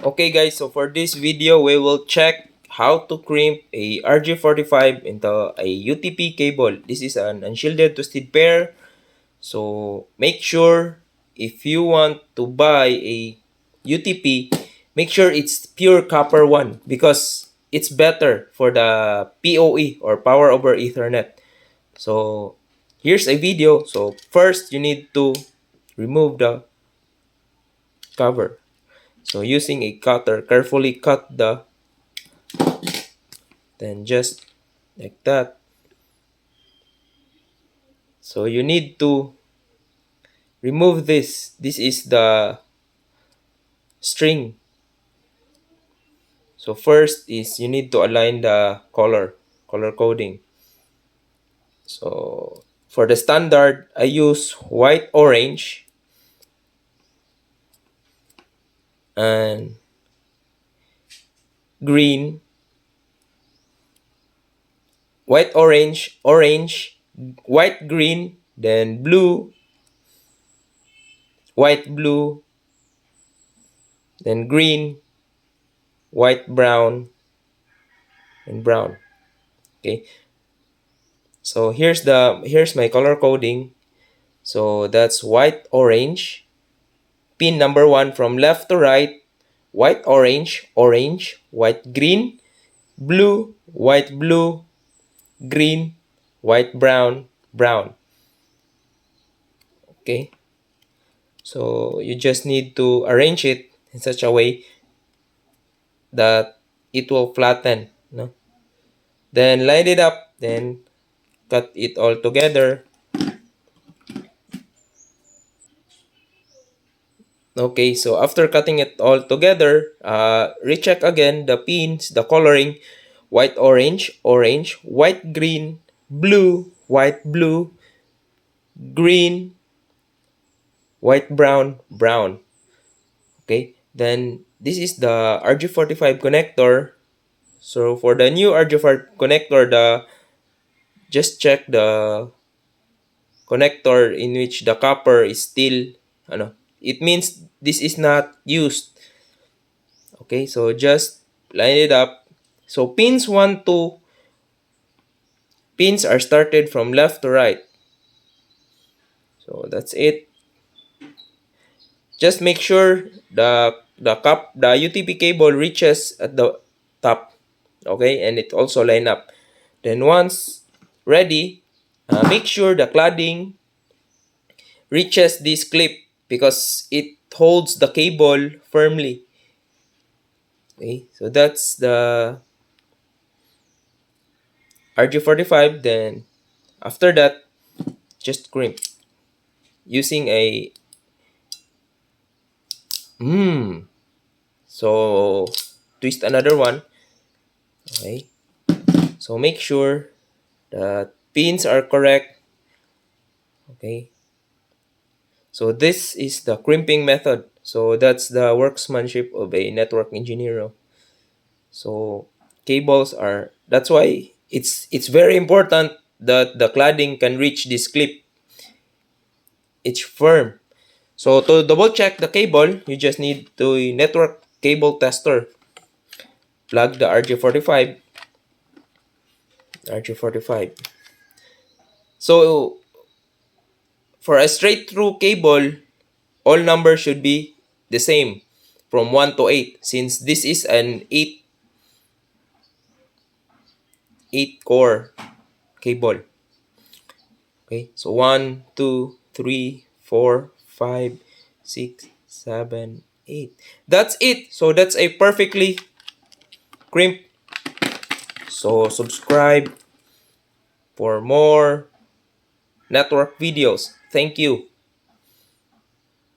Okay guys, so for this video, we will check how to crimp a RJ45 into a UTP cable. This is an unshielded twisted pair. So make sure if you want to buy a UTP, make sure it's pure copper one because it's better for the PoE or power over Ethernet. So here's a video. So first you need to remove the cover. So using a cutter, carefully cut then just like that. So you need to remove this. This is the string. So first is you need to align the color coding. So for the standard, I use white, orange, and green. White, orange, orange, white, green, then blue, white, blue, then green, white, brown, and brown. Okay. So here's my color coding. So that's white, orange. Pin number 1 from left to right. White, orange, orange, white, green, blue, white, blue, green, white, brown, brown. Okay. So you just need to arrange it in such a way that it will flatten. No? Then line it up. Then cut it all together. Okay, so after cutting it all together, recheck again the pins, the coloring, white, orange, orange, white, green, blue, white, blue, green, white, brown, brown. Okay, then this is the RJ45 connector. So for the new RJ45 connector, just check the connector in which the copper is still, it means this is not used. Okay, so just line it up. So pins 1, 2, pins are started from left to right. So that's it. Just make sure the UTP cable reaches at the top. Okay, and it also line up. Then once ready, make sure the cladding reaches this clip because it holds the cable firmly. Okay, so that's the RJ45. Then after that, just crimp using a so twist another one. Okay, so make sure the pins are correct. Okay, so this is the crimping method. So that's the workmanship of a network engineer. So cables are, that's why it's very important that the cladding can reach this clip. It's firm. So to double check the cable, you just need to network cable tester. Plug the RJ45. So for a straight through cable, all numbers should be the same from 1 to 8 since this is an 8 core cable. Okay, so 1, 2, 3, 4, 5, 6, 7, 8. That's it. So that's a perfectly crimp. So subscribe for more network videos. Thank you.